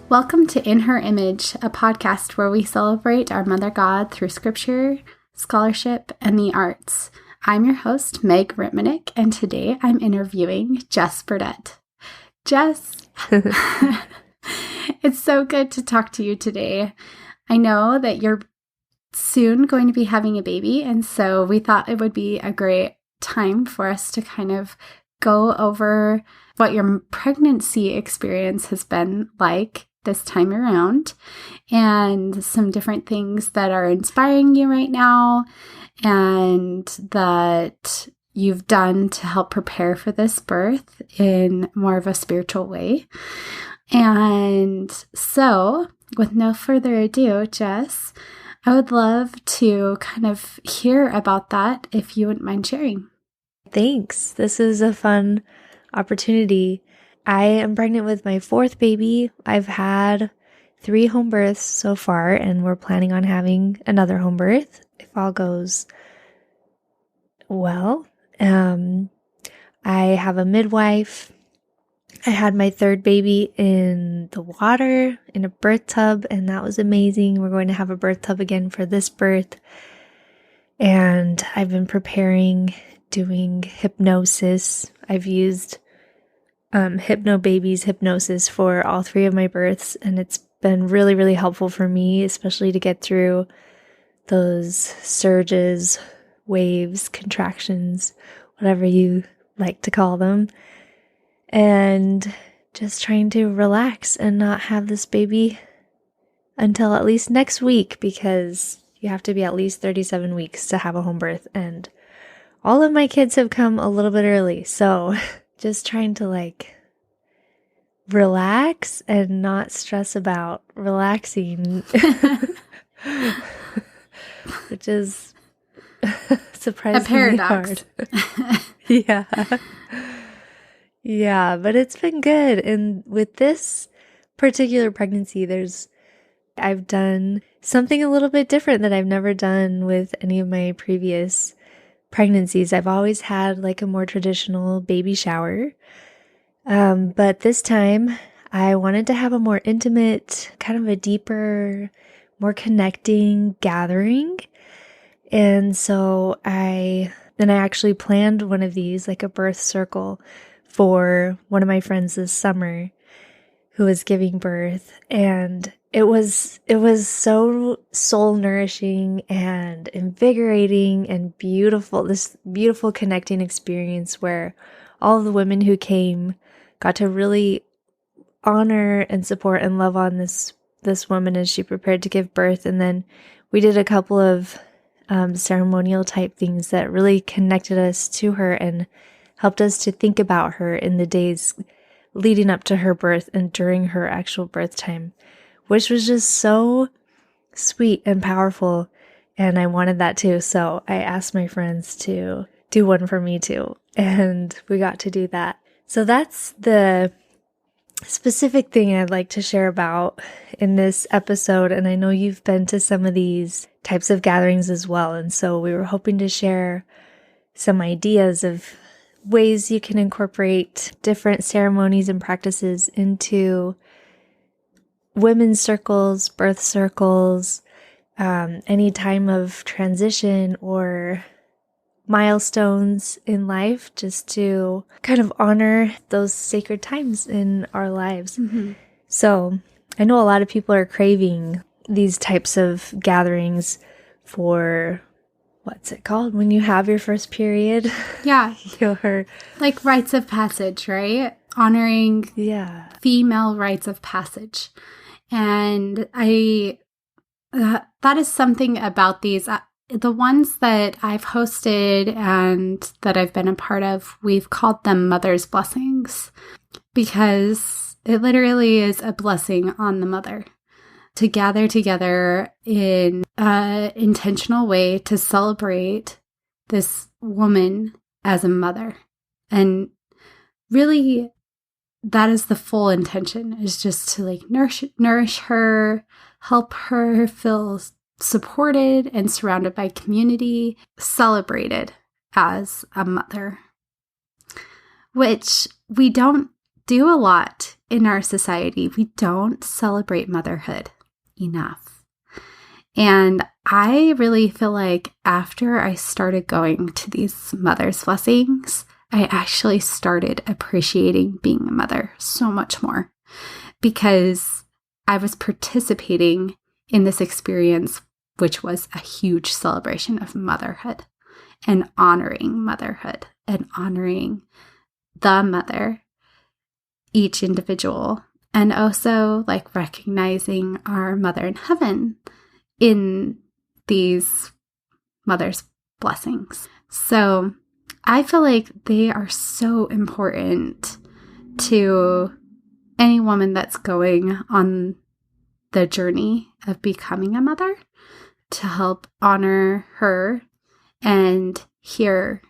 Welcome to In Her Image, a podcast where we celebrate our Mother God through scripture, scholarship, and the arts. I'm your host, Meg Ritmanick, and today I'm interviewing Jess Burdett. Jess, it's so good to talk to you today. I know that you're soon going to be having a baby, and so we thought it would be a great time for us to kind of go over what your pregnancy experience has been like this time around, and some different things that are inspiring you right now and that you've done to help prepare for this birth in more of a spiritual way. And so, with no further ado, Jess, I would love to kind of hear about that if you wouldn't mind sharing. Thanks. This is a fun opportunity. I am pregnant with my fourth baby. I've had 3 home births so far, and we're planning on having another home birth if all goes well. I have a midwife. I had my third baby in the water in a birth tub, and that was amazing. We're going to have a birth tub again for this birth. And I've been preparing, doing hypnosis. I've used Hypnobaby's hypnosis for all 3 of my births, and it's been really, really helpful for me, especially to get through those surges, waves, contractions, whatever you like to call them, and just trying to relax and not have this baby until at least next week, because you have to be at least 37 weeks to have a home birth, and all of my kids have come a little bit early, so just trying to relax and not stress about relaxing, which is surprisingly hard. Yeah. Yeah, but it's been good. And with this particular pregnancy, I've done something a little bit different that I've never done with any of my previous pregnancies. I've always had a more traditional baby shower. But this time I wanted to have a more intimate, kind of a deeper, more connecting gathering. And so I actually planned one of these, a birth circle, for one of my friends this summer who was giving birth. And it was so soul nourishing and invigorating and beautiful, this beautiful connecting experience where all of the women who came got to really honor and support and love on this woman as she prepared to give birth. And then we did a couple of ceremonial type things that really connected us to her and helped us to think about her in the days leading up to her birth and during her actual birth time, which was just so sweet and powerful. And I wanted that too. So I asked my friends to do one for me too. And we got to do that. So that's the specific thing I'd like to share about in this episode. And I know you've been to some of these types of gatherings as well. And so we were hoping to share some ideas of ways you can incorporate different ceremonies and practices into women's circles, birth circles, any time of transition or milestones in life, just to kind of honor those sacred times in our lives. Mm-hmm. So I know a lot of people are craving these types of gatherings for, what's it called? When you have your first period? Yeah. Your rites of passage, right? Honoring female rites of passage. And that is something about these. The ones that I've hosted and that I've been a part of, we've called them Mother's Blessings, because it literally is a blessing on the mother to gather together in an intentional way to celebrate this woman as a mother. And really, that is the full intention, is just to nourish her, help her feel supported and surrounded by community, celebrated as a mother, which we don't do a lot in our society. We don't celebrate motherhood enough. And I really feel like after I started going to these mother's blessings, I actually started appreciating being a mother so much more because I was participating in this experience, which was a huge celebration of motherhood and honoring motherhood and honoring the mother, each individual, and also like recognizing our mother in heaven in these mother's blessings. So I feel like they are so important to any woman that's going on the journey of becoming a mother, to help honor her and hear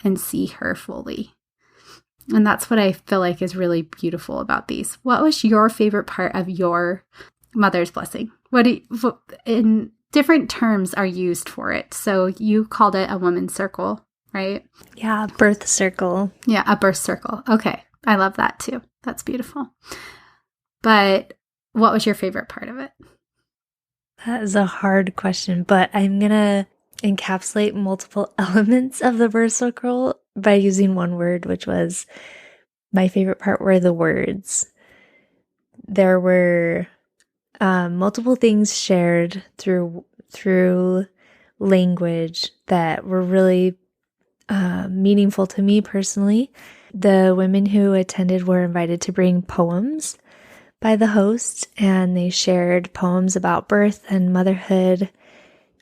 and see her fully. And that's what I feel like is really beautiful about these. What was your favorite part of your mother's blessing? What in different terms are used for it? So you called it a woman's circle, right? Yeah, birth circle. Yeah, a birth circle. Okay. I love that too. That's beautiful. But what was your favorite part of it? That is a hard question, but I'm going to encapsulate multiple elements of the birth circle by using one word, which was my favorite part were the words. There were multiple things shared through language that were really meaningful to me personally. The women who attended were invited to bring poems by the host, and they shared poems about birth and motherhood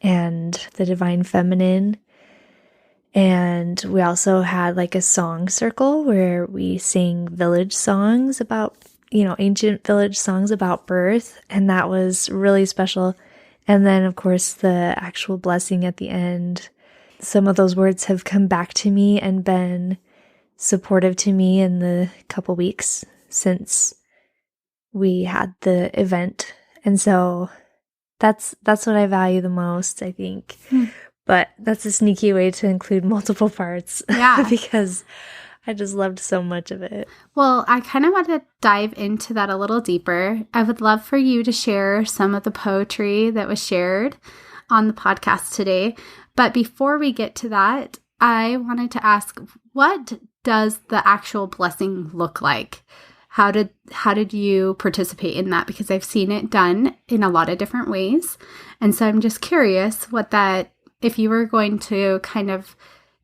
and the divine feminine. And we also had like a song circle where we sang village songs about, ancient village songs about birth. And that was really special. And then, of course, the actual blessing at the end. Some of those words have come back to me and been supportive to me in the couple weeks since we had the event. And so that's what I value the most, I think. But that's a sneaky way to include multiple parts. Yeah. Because I just loved so much of it. Well, I kind of want to dive into that a little deeper. I would love for you to share some of the poetry that was shared on the podcast today. But before we get to that, I wanted to ask, what does the actual blessing look like? How did you participate in that? Because I've seen it done in a lot of different ways. And so I'm just curious if you were going to kind of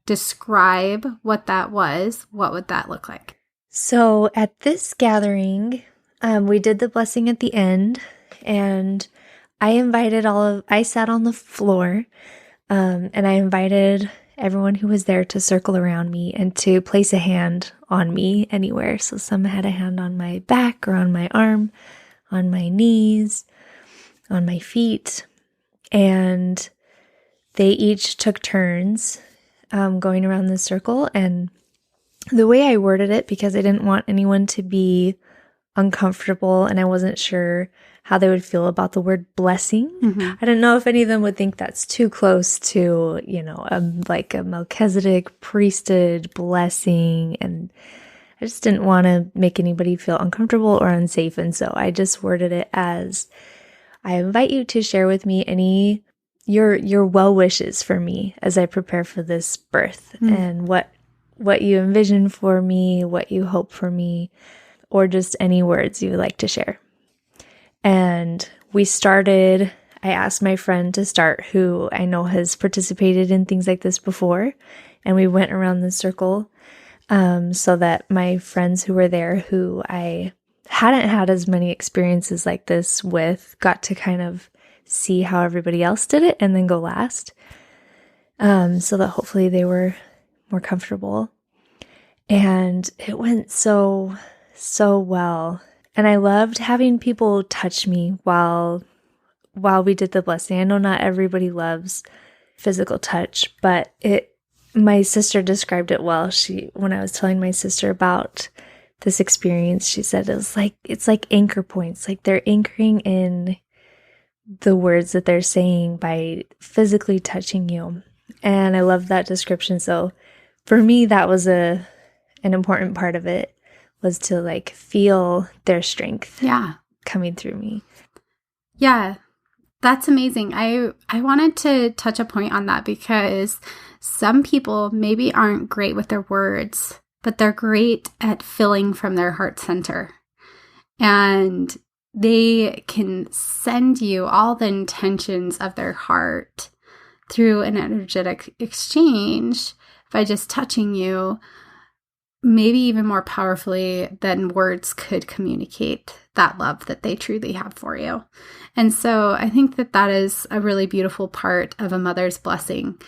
describe what that was, what would that look like? So at this gathering, we did the blessing at the end, and I sat on the floor, and I invited everyone who was there to circle around me and to place a hand on me anywhere. So some had a hand on my back or on my arm, on my knees, on my feet, and they each took turns going around the circle. And the way I worded it, because I didn't want anyone to be uncomfortable and I wasn't sure how they would feel about the word blessing. Mm-hmm. I don't know if any of them would think that's too close to, like a Melchizedek priesthood blessing. And I just didn't want to make anybody feel uncomfortable or unsafe. And so I just worded it as, I invite you to share with me your well wishes for me as I prepare for this birth, and what you envision for me, what you hope for me, or just any words you would like to share. And I asked my friend to start, who I know has participated in things like this before, and we went around the circle so that my friends who were there, who I hadn't had as many experiences like this with, got to kind of see how everybody else did it and then go last, so that hopefully they were more comfortable. And it went so well. And I loved having people touch me while we did the blessing. I know not everybody loves physical touch, but my sister described it well. When I was telling my sister about this experience, she said it's like anchor points, like they're anchoring in the words that they're saying by physically touching you. And I love that description. So for me, that was an important part of it, was to like feel their strength Yeah. coming through me. Yeah. That's amazing. I wanted to touch a point on that because some people maybe aren't great with their words, but they're great at filling from their heart center. And they can send you all the intentions of their heart through an energetic exchange by just touching you, maybe even more powerfully than words could communicate that love that they truly have for you. And so I think that that is a really beautiful part of a mother's blessing.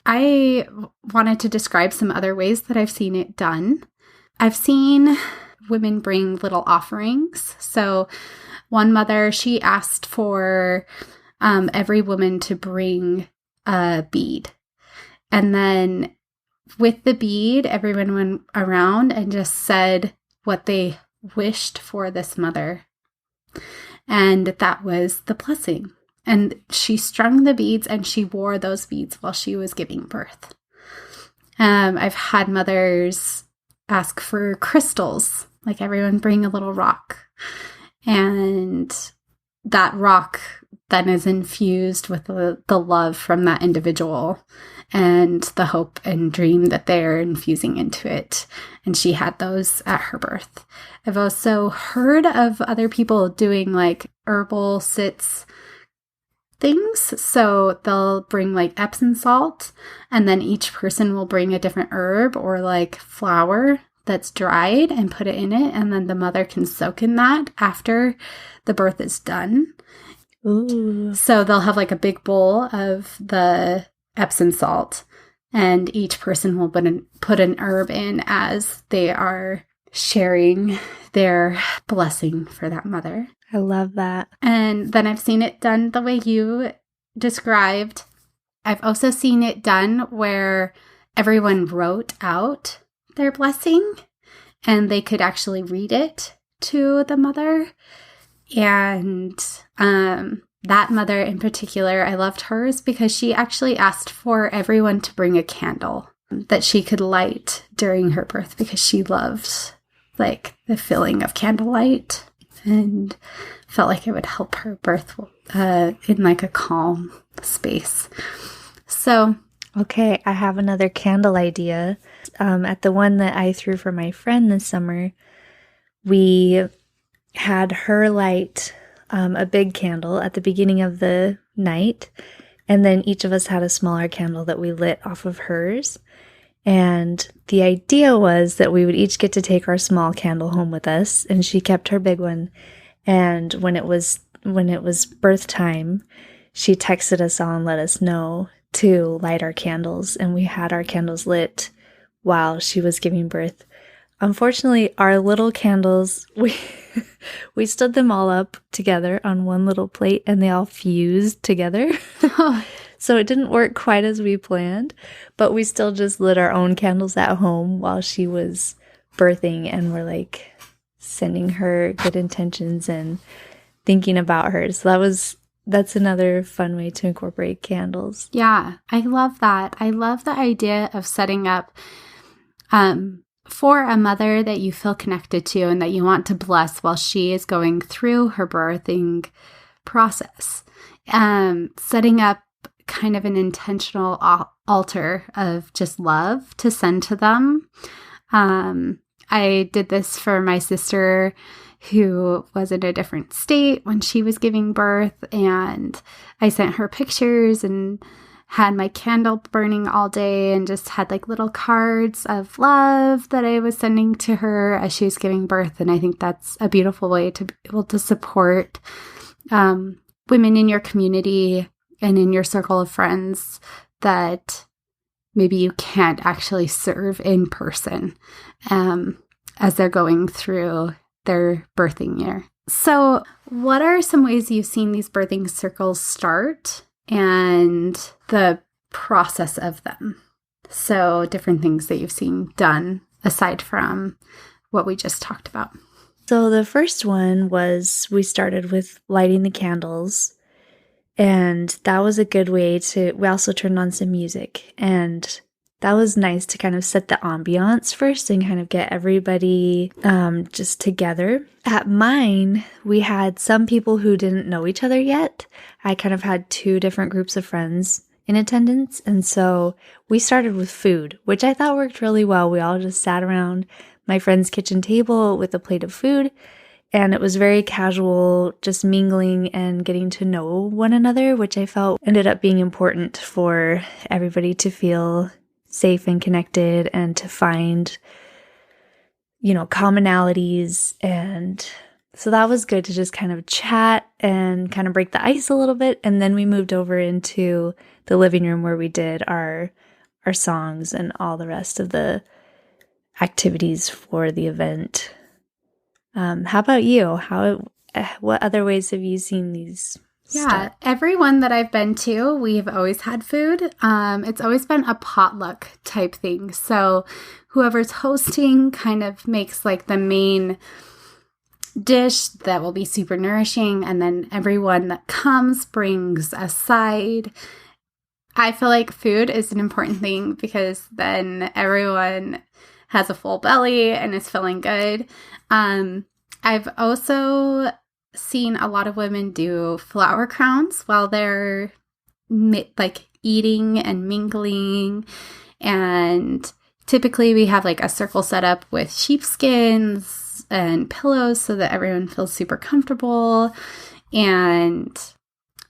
I wanted to describe some other ways that I've seen it done. I've seen women bring little offerings. So one mother, she asked for every woman to bring a bead. And then with the bead, everyone went around and just said what they wished for this mother. And that was the blessing. And she strung the beads and she wore those beads while she was giving birth. I've had mothers ask for crystals, like everyone bring a little rock. And that rock then is infused with the love from that individual and the hope and dream that they're infusing into it. And she had those at her birth. I've also heard of other people doing like herbal sits things. So they'll bring like Epsom salt, and then each person will bring a different herb or like flower that's dried and put it in it. And then the mother can soak in that after the birth is done. Ooh. So they'll have like a big bowl of the Epsom salt, and each person will put an herb in as they are sharing their blessing for that mother. I love that. And then I've seen it done the way you described. I've also seen it done where everyone wrote out their blessing and they could actually read it to the mother. And that mother in particular, I loved hers because she actually asked for everyone to bring a candle that she could light during her birth because she loved like the feeling of candlelight and felt like it would help her birth in like a calm space. So, okay, I have another candle idea. At the one that I threw for my friend this summer, we had her light a big candle at the beginning of the night, and then each of us had a smaller candle that we lit off of hers. And the idea was that we would each get to take our small candle home with us, and she kept her big one. And when it was birth time, she texted us all and let us know to light our candles, and we had our candles lit while she was giving birth. Unfortunately, our little candles, we stood them all up together on one little plate and they all fused together. So it didn't work quite as we planned, but we still just lit our own candles at home while she was birthing, and we're like sending her good intentions and thinking about her. So that's another fun way to incorporate candles. yeah, I love that. I love the idea of setting up for a mother that you feel connected to and that you want to bless while she is going through her birthing process. Setting up kind of an intentional altar of just love to send to them. I did this for my sister who was in a different state when she was giving birth, and I sent her pictures and had my candle burning all day and just had like little cards of love that I was sending to her as she was giving birth. And I think that's a beautiful way to be able to support women in your community and in your circle of friends that maybe you can't actually serve in person as they're going through their birthing year. So what are some ways you've seen these birthing circles start and the process of them? So different things that you've seen done aside from what we just talked about. So the first one was we started with lighting the candles, and that was a good way we also turned on some music, and that was nice to kind of set the ambiance first and kind of get everybody just together. At mine, we had some people who didn't know each other yet. I kind of had two different groups of friends in attendance. And so we started with food, which I thought worked really well. We all just sat around my friend's kitchen table with a plate of food. And it was very casual, just mingling and getting to know one another, which I felt ended up being important for everybody to feel safe and connected and to find, commonalities. And so that was good to just kind of chat and kind of break the ice a little bit. And then we moved over into the living room where we did our songs and all the rest of the activities for the event. How about you? What other ways have you seen these? Yeah, every one that I've been to, we've always had food. It's always been a potluck type thing. So whoever's hosting kind of makes like the main dish that will be super nourishing. And then everyone that comes brings a side. I feel like food is an important thing because then everyone has a full belly and is feeling good. I've also seen a lot of women do flower crowns while they're like eating and mingling. And typically we have like a circle set up with sheepskins and pillows so that everyone feels super comfortable. And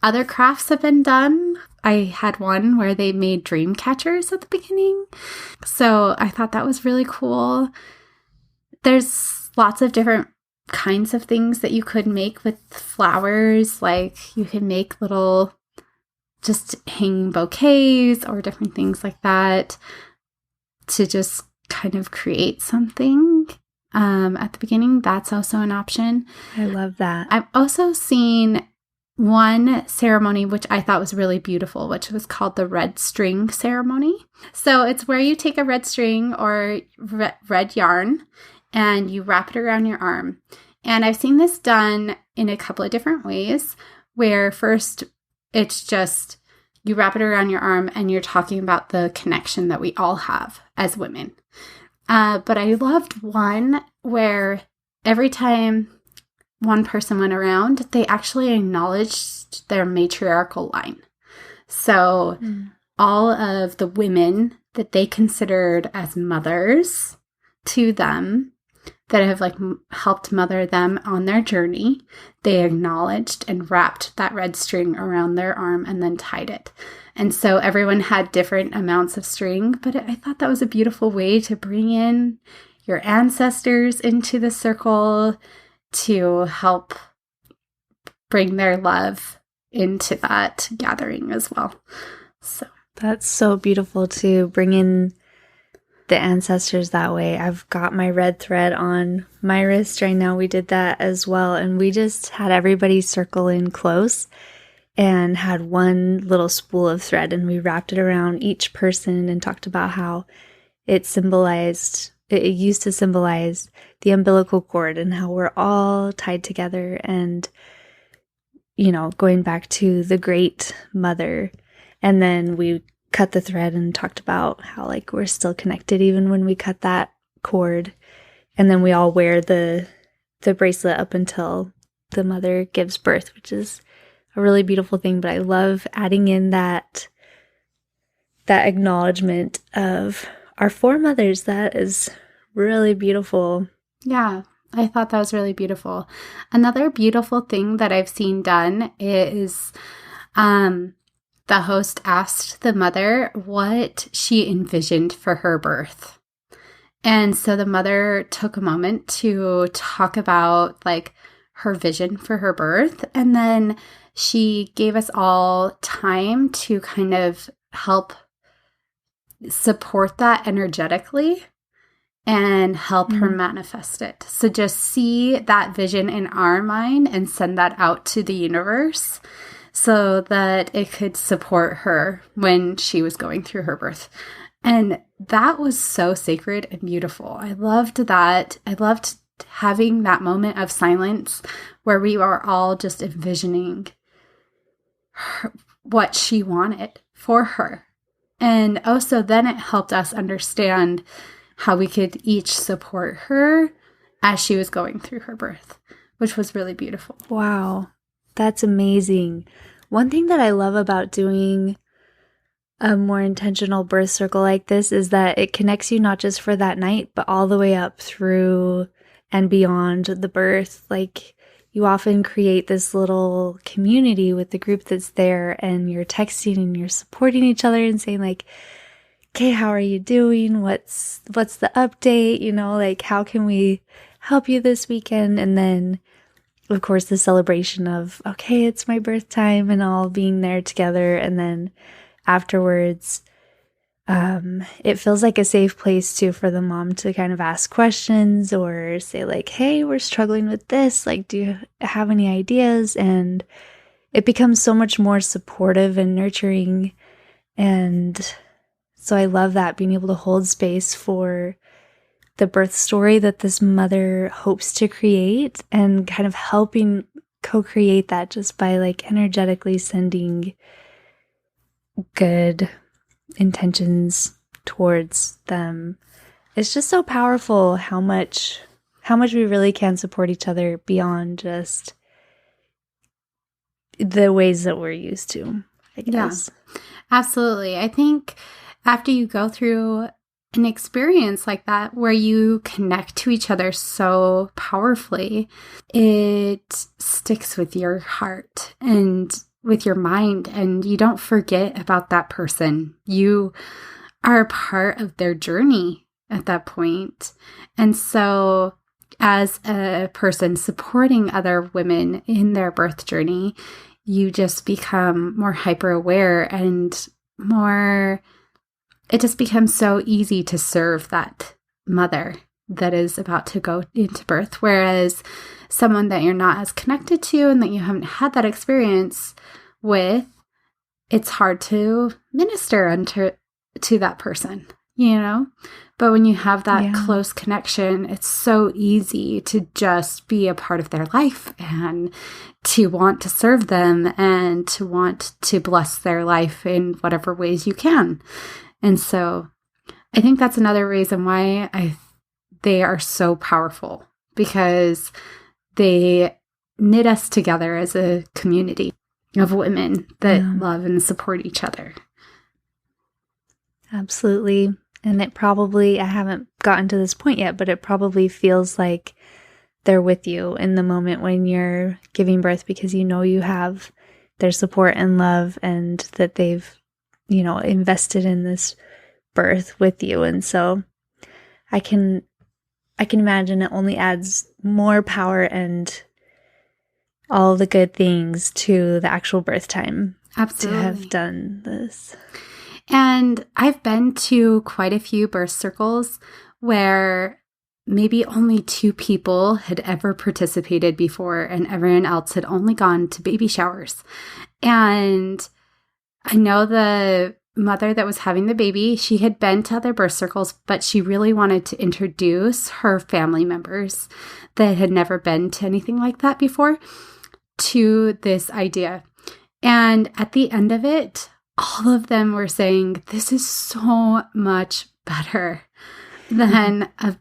other crafts have been done. I had one where they made dream catchers at the beginning. So I thought that was really cool. There's lots of different kinds of things that you could make with flowers. Like you could make little just hanging bouquets or different things like that to just kind of create something at the beginning. That's also an option. I love that. I've also seen one ceremony which I thought was really beautiful, which was called the red string ceremony. So it's where you take a red string or red yarn and you wrap it around your arm. And I've seen this done in a couple of different ways, where first it's just you wrap it around your arm and you're talking about the connection that we all have as women. But I loved one where every time one person went around, they actually acknowledged their matriarchal line. So all of the women that they considered as mothers to them, that have like helped mother them on their journey, they acknowledged and wrapped that red string around their arm and then tied it. And so everyone had different amounts of string, but I thought that was a beautiful way to bring in your ancestors into the circle to help bring their love into that gathering as well. So that's so beautiful to bring in the ancestors that way. I've got my red thread on my wrist right now. We did that as well. And we just had everybody circle in close and had one little spool of thread, and we wrapped it around each person and talked about how it used to symbolize the umbilical cord and how we're all tied together, and, going back to the great mother. And then we cut the thread and talked about how like we're still connected even when we cut that cord. And then we all wear the bracelet up until the mother gives birth, which is a really beautiful thing. But I love adding in that acknowledgement of our foremothers. That is really beautiful. Yeah, I thought that was really beautiful. Another beautiful thing that I've seen done is the host asked the mother what she envisioned for her birth. And so the mother took a moment to talk about like her vision for her birth. And then she gave us all time to kind of help support that energetically and help her manifest it. So just see that vision in our mind and send that out to the universe so that it could support her when she was going through her birth. And that was so sacred and beautiful. I loved that. I loved having that moment of silence where we were all just envisioning what she wanted for her. And also then it helped us understand how we could each support her as she was going through her birth, which was really beautiful. Wow, that's amazing. One thing that I love about doing a more intentional birth circle like this is that it connects you not just for that night, but all the way up through and beyond the birth. Like, you often create this little community with the group that's there, and you're texting and you're supporting each other and saying like, okay, how are you doing? What's the update? You know, like, how can we help you this weekend? And then, of course, the celebration of, okay, it's my birth time, and all being there together. And then afterwards, it feels like a safe place too for the mom to kind of ask questions or say like, hey, we're struggling with this. Like, do you have any ideas? And it becomes so much more supportive and nurturing. And so I love that, being able to hold space for the birth story that this mother hopes to create, and kind of helping co-create that just by like energetically sending good intentions towards them. It's just so powerful how much we really can support each other beyond just the ways that we're used to, I guess. Yeah, absolutely. I think after you go through an experience like that where you connect to each other so powerfully, it sticks with your heart and with your mind, and you don't forget about that person. You are a part of their journey at that point. And so as a person supporting other women in their birth journey, you just become more hyper aware and more, it just becomes so easy to serve that mother that is about to go into birth. Whereas someone that you're not as connected to and that you haven't had that experience with, it's hard to minister to that person, you know? But when you have that close connection, it's so easy to just be a part of their life and to want to serve them and to want to bless their life in whatever ways you can. And so I think that's another reason why they are so powerful, because they knit us together as a community of women that love and support each other. Absolutely. And it probably, I haven't gotten to this point yet, but it probably feels like they're with you in the moment when you're giving birth, because you know you have their support and love, and that they've, you know, invested in this birth with you. And so I can imagine it only adds more power and all the good things to the actual birth time. Absolutely. To have done this. And I've been to quite a few birth circles where maybe only 2 people had ever participated before, and everyone else had only gone to baby showers. And I know the mother that was having the baby, she had been to other birth circles, but she really wanted to introduce her family members that had never been to anything like that before to this idea. And at the end of it, all of them were saying, this is so much better than a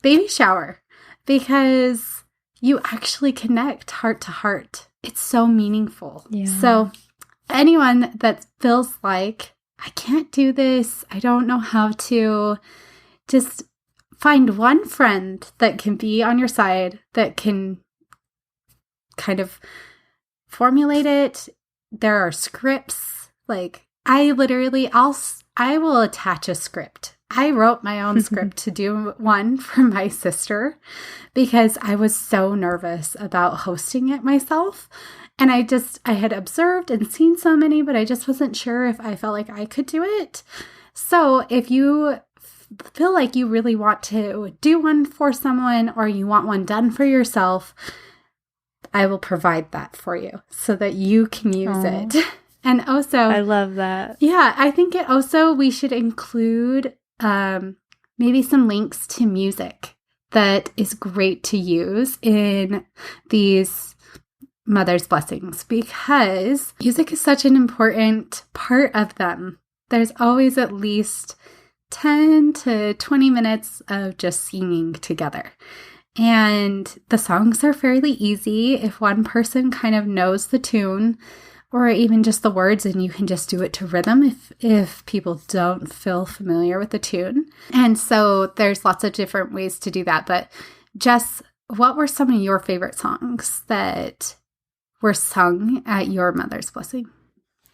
baby shower, because you actually connect heart to heart. It's so meaningful. Yeah. So anyone that feels like, I can't do this, I don't know how to, just find one friend that can be on your side, that can kind of formulate it. There are scripts. Like, I will attach a script. I wrote my own script to do one for my sister, because I was so nervous about hosting it myself. And I had observed and seen so many, but I just wasn't sure if I felt like I could do it. So if you feel like you really want to do one for someone, or you want one done for yourself, I will provide that for you so that you can use it. And also, I love that. Yeah, I think we should include maybe some links to music that is great to use in these mother's blessings, because music is such an important part of them. there's always at least 10 to 20 minutes of just singing together. And the songs are fairly easy if one person kind of knows the tune or even just the words, and you can just do it to rhythm if people don't feel familiar with the tune. And so there's lots of different ways to do that. But Jess, what were some of your favorite songs that were sung at your mother's blessing?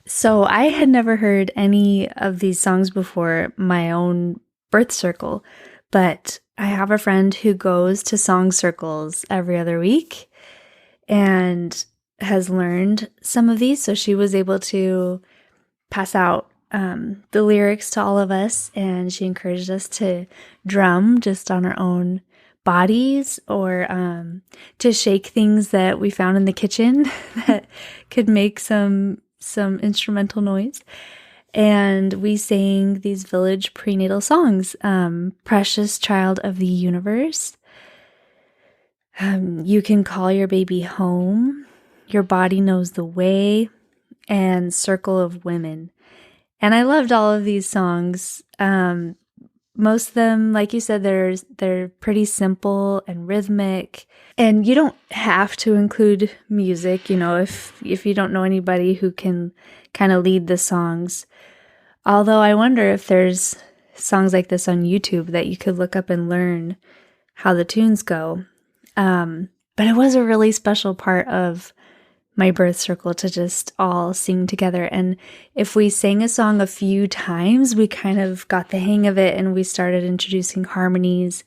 So I had never heard any of these songs before my own birth circle, but I have a friend who goes to song circles every other week and has learned some of these. So she was able to pass out the lyrics to all of us, and she encouraged us to drum just on our own bodies or to shake things that we found in the kitchen that could make some instrumental noise. And we sang these village prenatal songs, Precious Child of the Universe, You Can Call Your Baby Home, Your Body Knows the Way, and Circle of Women. And I loved all of these songs. Most of them, like you said, they're pretty simple and rhythmic. And you don't have to include music, if you don't know anybody who can kind of lead the songs. Although I wonder if there's songs like this on YouTube that you could look up and learn how the tunes go. But it was a really special part of my birth circle to just all sing together. And if we sang a song a few times, we kind of got the hang of it, and we started introducing harmonies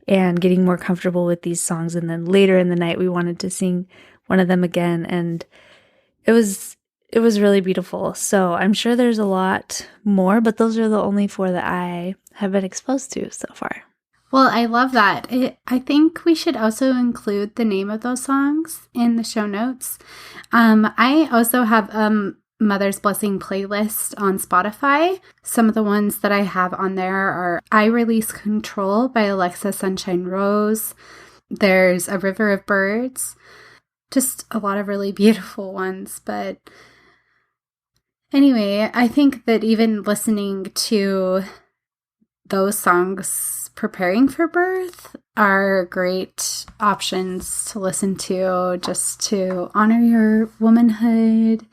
and getting more comfortable with these songs. And then later in the night, we wanted to sing one of them again. And it was really beautiful. So I'm sure there's a lot more, but those are the only 4 that I have been exposed to so far. Well, I love that. I think we should also include the name of those songs in the show notes. I also have a Mother's Blessing playlist on Spotify. Some of the ones that I have on there are I Release Control by Alexa Sunshine Rose. There's A River of Birds. Just a lot of really beautiful ones. But anyway, I think that even listening to those songs preparing for birth are great options to listen to just to honor your womanhood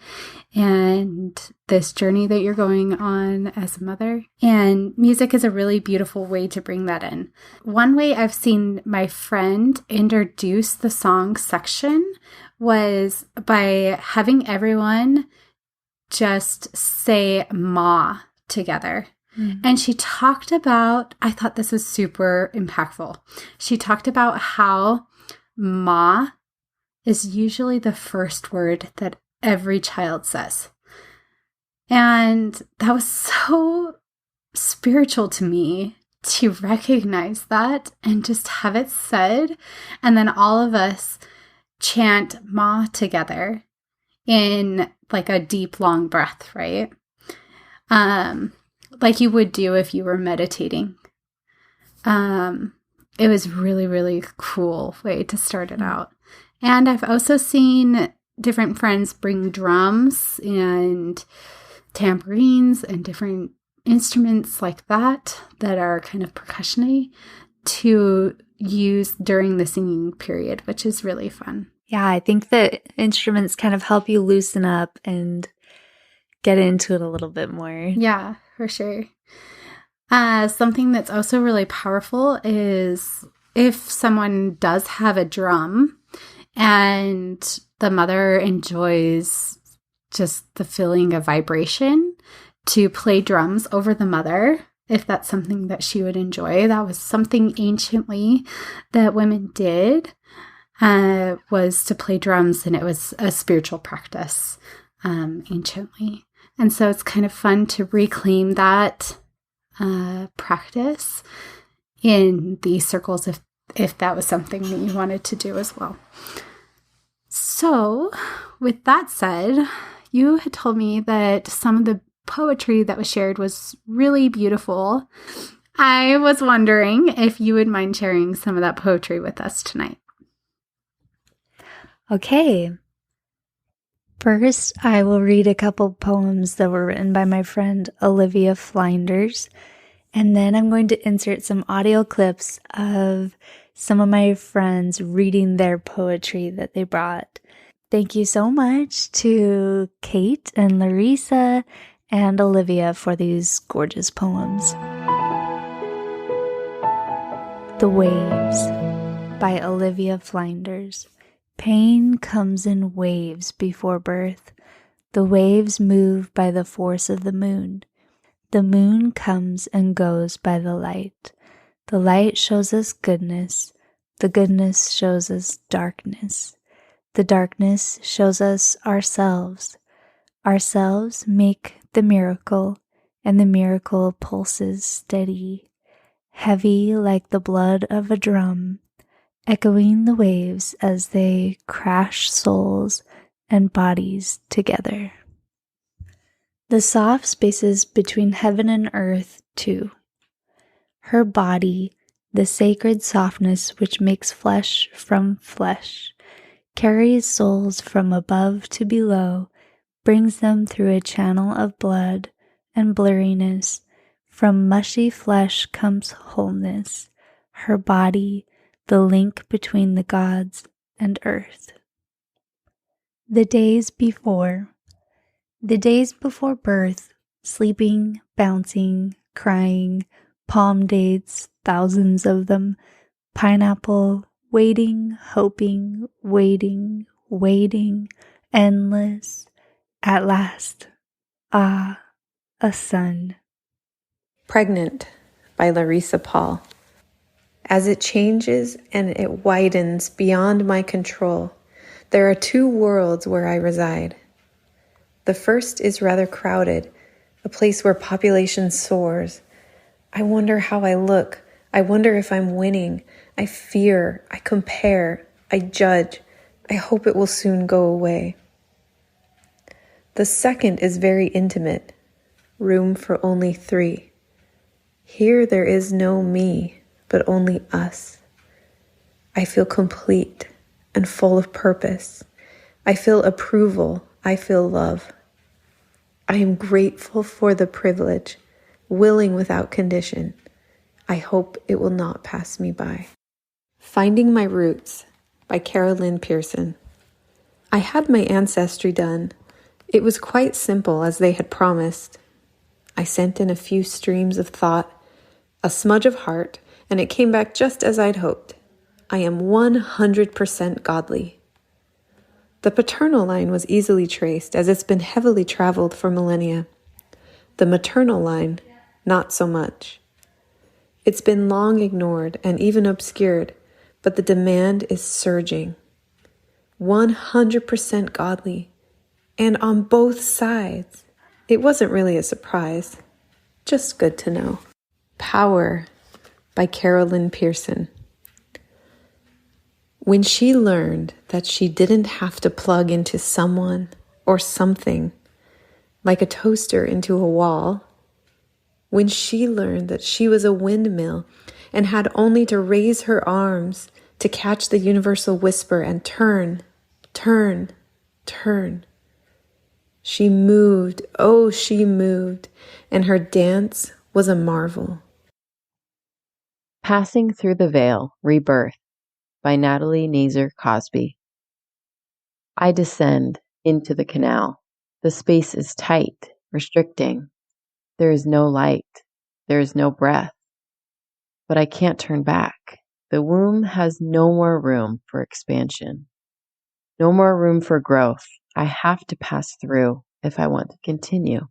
and this journey that you're going on as a mother. And music is a really beautiful way to bring that in. One way I've seen my friend introduce the song section was by having everyone just say "ma" together. And she talked about, I thought this was super impactful. She talked about how "ma" is usually the first word that every child says. And that was so spiritual to me to recognize that and just have it said. And then all of us chant "ma" together in like a deep, long breath, right? Like you would do if you were meditating. It was really, really cool way to start it out. And I've also seen different friends bring drums and tambourines and different instruments like that are kind of percussion-y to use during the singing period, which is really fun. Yeah, I think that instruments kind of help you loosen up and get into it a little bit more. Yeah, for sure. Something that's also really powerful is if someone does have a drum and the mother enjoys just the feeling of vibration, to play drums over the mother, if that's something that she would enjoy. That was something anciently that women did, was to play drums, and it was a spiritual practice anciently. And so it's kind of fun to reclaim that practice in these circles if that was something that you wanted to do as well. So with that said, you had told me that some of the poetry that was shared was really beautiful. I was wondering if you would mind sharing some of that poetry with us tonight. Okay. First, I will read a couple poems that were written by my friend Olivia Flinders, and then I'm going to insert some audio clips of some of my friends reading their poetry that they brought. Thank you so much to Kate and Larissa and Olivia for these gorgeous poems. The Waves by Olivia Flinders. Pain comes in waves before birth. The waves move by the force of the moon. The moon comes and goes by the light. The light shows us goodness. The goodness shows us darkness. The darkness shows us ourselves. Ourselves make the miracle, and the miracle pulses steady, heavy like the blood of a drum, echoing the waves as they crash souls and bodies together. The soft spaces between heaven and earth, too. Her body, the sacred softness which makes flesh from flesh, carries souls from above to below, brings them through a channel of blood and blurriness. From mushy flesh comes wholeness. Her body, the link between the gods and earth. The days before. The days before birth, sleeping, bouncing, crying, palm dates, thousands of them, pineapple, waiting, hoping, waiting, waiting, endless. At last, ah, a son. Pregnant by Larissa Paul. As it changes and it widens beyond my control, there are two worlds where I reside. The first is rather crowded, a place where population soars. I wonder how I look. I wonder if I'm winning. I fear. I compare. I judge. I hope it will soon go away. The second is very intimate, room for only 3. Here there is no me, but only us. I feel complete and full of purpose. I feel approval. I feel love. I am grateful for the privilege, willing without condition. I hope it will not pass me by. Finding My Roots by Carolyn Pearson. I had my ancestry done. It was quite simple as they had promised. I sent in a few streams of thought, a smudge of heart, and it came back just as I'd hoped. I am 100% godly. The paternal line was easily traced as it's been heavily traveled for millennia. The maternal line, not so much. It's been long ignored and even obscured, but the demand is surging. 100% godly, and on both sides. It wasn't really a surprise, just good to know. Power by Carolyn Pearson. When she learned that she didn't have to plug into someone or something, like a toaster into a wall, when she learned that she was a windmill and had only to raise her arms to catch the universal whisper and turn, turn, turn. She moved, oh, she moved, and her dance was a marvel. Passing Through the Veil, Rebirth by Natalie Nazer Cosby. I descend into the canal. The space is tight, restricting. There is no light. There is no breath. But I can't turn back. The womb has no more room for expansion. No more room for growth. I have to pass through if I want to continue.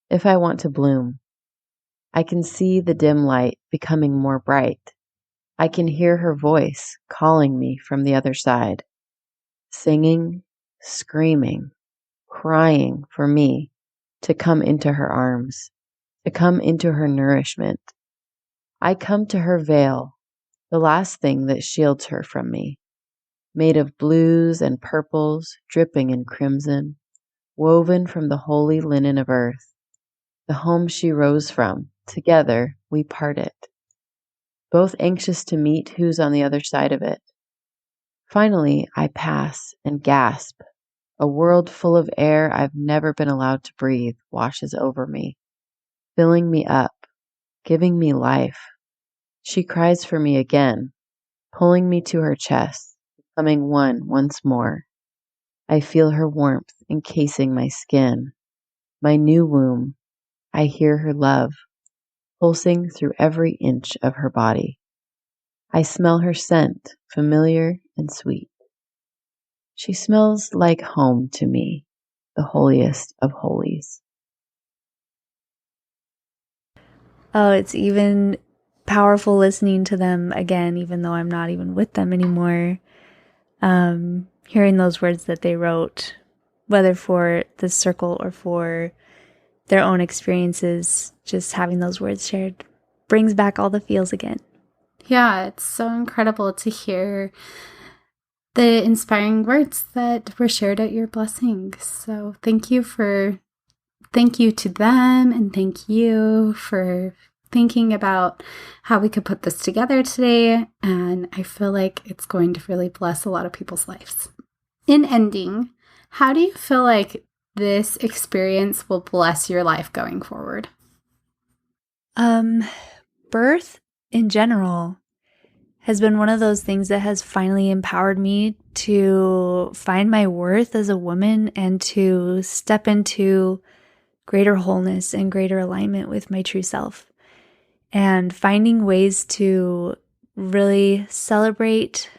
If I want to bloom. I can see the dim light becoming more bright. I can hear her voice calling me from the other side, singing, screaming, crying for me to come into her arms, to come into her nourishment. I come to her veil, the last thing that shields her from me, made of blues and purples, dripping in crimson, woven from the holy linen of earth, the home she rose from. Together we part it, both anxious to meet who's on the other side of it. Finally, I pass and gasp, A world full of air I've never been allowed to breathe washes over me, filling me up, giving me life. She cries for me again, pulling me to her chest, becoming one once more. I feel her warmth encasing my skin, my new womb. I hear her love pulsing through every inch of her body. I smell her scent, familiar and sweet. She smells like home to me, the holiest of holies. Oh, it's even powerful listening to them again, even though I'm not even with them anymore. Hearing those words that they wrote, whether for the circle or for their own experiences, just having those words shared brings back all the feels again. Yeah, it's so incredible to hear the inspiring words that were shared at your blessing. So thank you to them, and thank you for thinking about how we could put this together today. And I feel like it's going to really bless a lot of people's lives. In ending, how do you feel like this experience will bless your life going forward? Birth in general has been one of those things that has finally empowered me to find my worth as a woman and to step into greater wholeness and greater alignment with my true self. And finding ways to really celebrate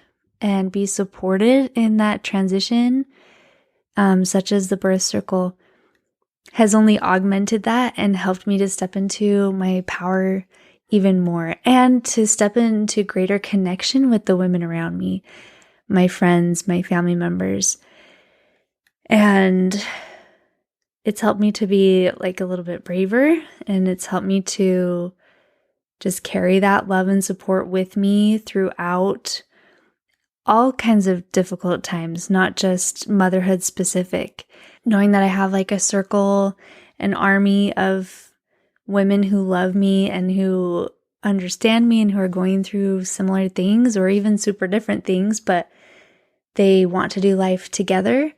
and be supported in that transition, such as the birth circle, has only augmented that and helped me to step into my power even more and to step into greater connection with the women around me, my friends, my family members. And it's helped me to be like a little bit braver, and it's helped me to just carry that love and support with me throughout all kinds of difficult times, not just motherhood specific. Knowing that I have like a circle, an army of women who love me and who understand me and who are going through similar things or even super different things, but they want to do life together.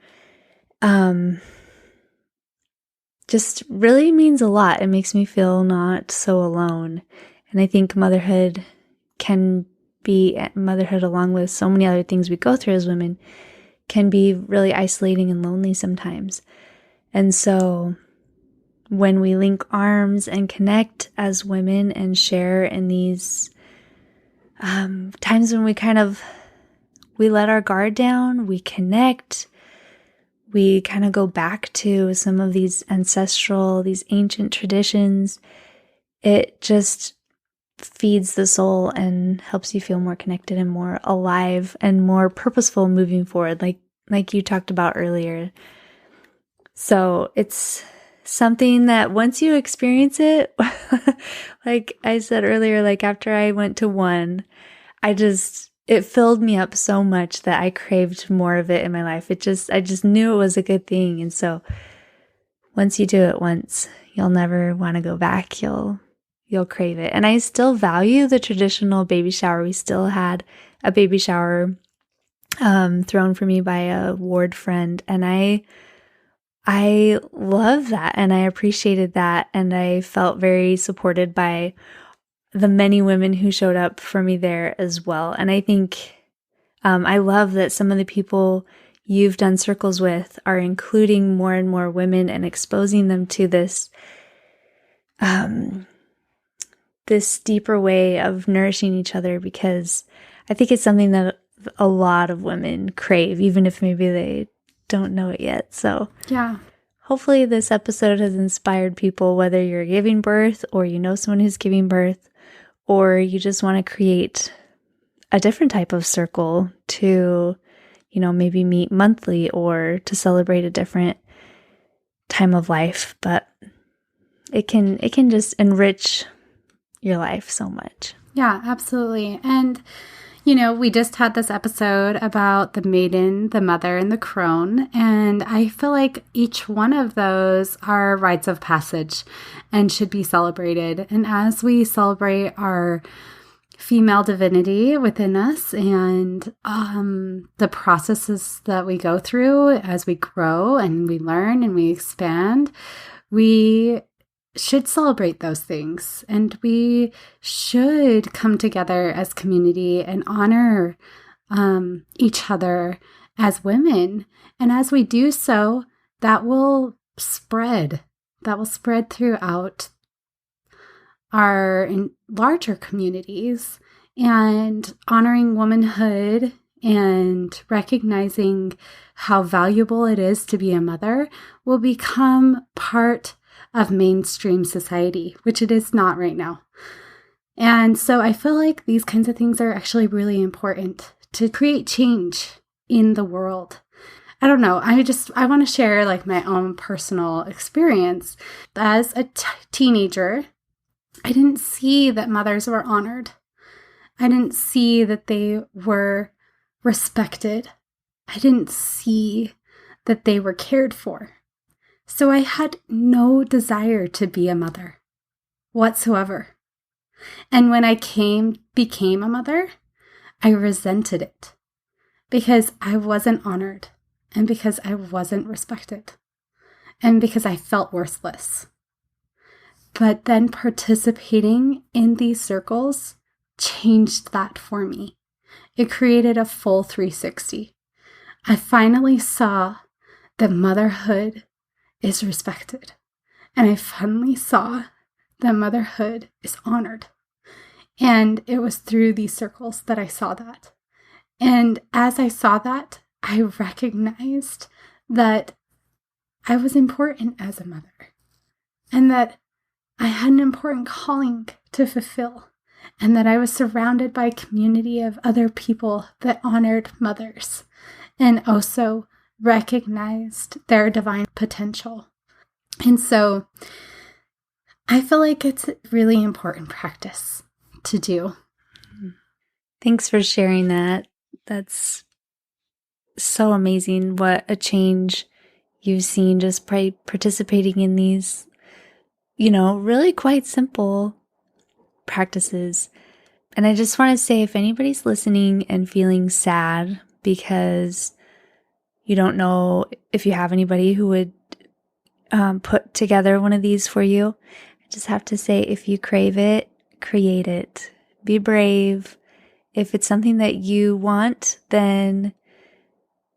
Just really means a lot. It makes me feel not so alone. And I think motherhood along with so many other things we go through as women, can be really isolating and lonely sometimes. And so when we link arms and connect as women and share in these times when we let our guard down, we connect, we kind of go back to some of these these ancient traditions, it just feeds the soul and helps you feel more connected and more alive and more purposeful moving forward, like you talked about earlier. So it's something that once you experience it, like I said earlier, like after I went to one, it filled me up so much that I craved more of it in my life. I just knew it was a good thing. And so once you do it once, you'll never want to go back. You'll crave it. And I still value the traditional baby shower. We still had a baby shower thrown for me by a ward friend. And I love that. And I appreciated that. And I felt very supported by the many women who showed up for me there as well. And I think I love that some of the people you've done circles with are including more and more women and exposing them to this this deeper way of nourishing each other, because I think it's something that a lot of women crave, even if maybe they don't know it yet. So yeah, hopefully this episode has inspired people, whether you're giving birth or you know someone who's giving birth, or you just want to create a different type of circle to, maybe meet monthly or to celebrate a different time of life. But it can just enrich your life so much. Yeah, absolutely. And we just had this episode about the maiden, the mother, and the crone. And I feel like each one of those are rites of passage and should be celebrated. And as we celebrate our female divinity within us and the processes that we go through as we grow and we learn and we expand, we should celebrate those things. And we should come together as community and honor each other as women. And as we do so, that will spread. That will spread throughout our larger communities, and honoring womanhood and recognizing how valuable it is to be a mother will become part of mainstream society, which it is not right now. And so I feel like these kinds of things are actually really important to create change in the world. I don't know. I want to share like my own personal experience. As a teenager, I didn't see that mothers were honored. I didn't see that they were respected. I didn't see that they were cared for. So I had no desire to be a mother whatsoever. And when I became a mother, I resented it because I wasn't honored and because I wasn't respected and because I felt worthless. But then participating in these circles changed that for me. It created a full 360. I finally saw that motherhood is respected. And I finally saw that motherhood is honored. And it was through these circles that I saw that. And as I saw that, I recognized that I was important as a mother and that I had an important calling to fulfill, and that I was surrounded by a community of other people that honored mothers and also recognized their divine potential. And so I feel like it's a really important practice to do. Thanks for sharing that. That's so amazing what a change you've seen just by participating in these, really quite simple practices. And I just want to say, if anybody's listening and feeling sad because you don't know if you have anybody who would put together one of these for you, I just have to say, if you crave it, create it. Be brave. If it's something that you want, then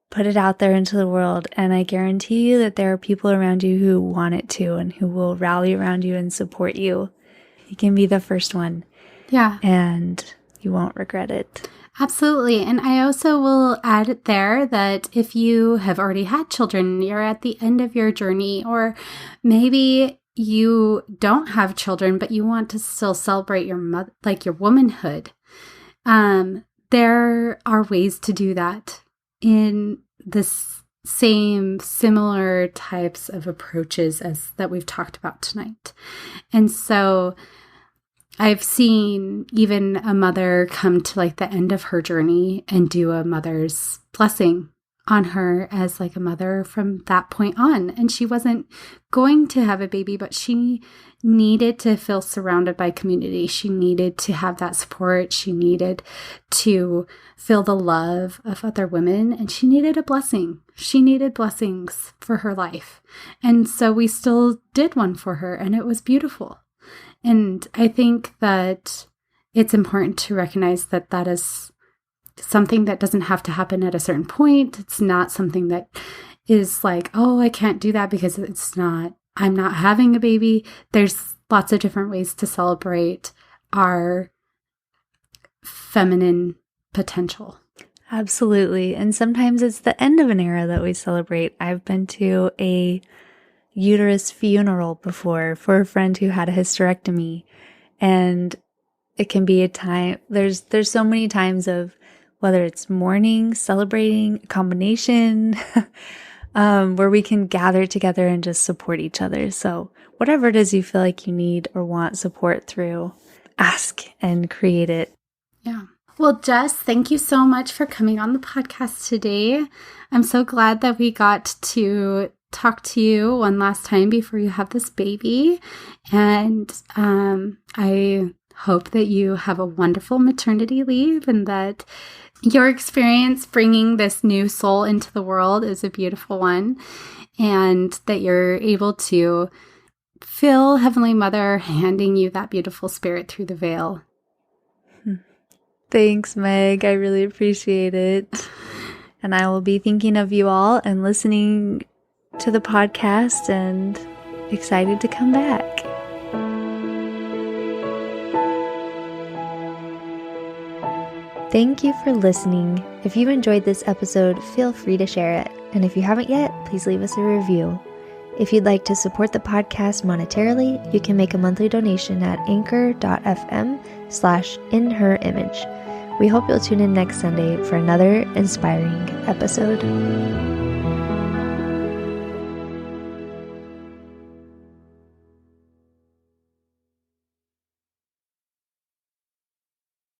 put it out there into the world. And I guarantee you that there are people around you who want it too and who will rally around you and support you. You can be the first one. Yeah. And you won't regret it. Absolutely. And I also will add it there that if you have already had children, you're at the end of your journey, or maybe you don't have children, but you want to still celebrate your your womanhood. There are ways to do that in the similar types of approaches as that we've talked about tonight. And so I've seen even a mother come to like the end of her journey and do a mother's blessing on her as like a mother from that point on. And she wasn't going to have a baby, but she needed to feel surrounded by community. She needed to have that support. She needed to feel the love of other women, and she needed a blessing. She needed blessings for her life. And so we still did one for her, and it was beautiful. And I think that it's important to recognize that that is something that doesn't have to happen at a certain point. It's not something that is like, oh, I can't do that because I'm not having a baby. There's lots of different ways to celebrate our feminine potential. Absolutely. And sometimes it's the end of an era that we celebrate. I've been to a uterus funeral before for a friend who had a hysterectomy, and it can be a time, there's so many times of whether it's mourning, celebrating, a combination, where we can gather together and just support each other. So whatever it is you feel like you need or want support through, ask and create it. Yeah. Well, Jess, thank you so much for coming on the podcast today. I'm so glad that we got to talk to you one last time before you have this baby. And I hope that you have a wonderful maternity leave and that your experience bringing this new soul into the world is a beautiful one, and that you're able to feel Heavenly Mother handing you that beautiful spirit through the veil. Thanks, Meg. I really appreciate it. And I will be thinking of you all and listening to the podcast and excited to come back. Thank you for listening. If you enjoyed this episode, feel free to share it. And if you haven't yet, please leave us a review. If you'd like to support the podcast monetarily, you can make a monthly donation at anchor.fm/inherimage. We hope you'll tune in next Sunday for another inspiring episode.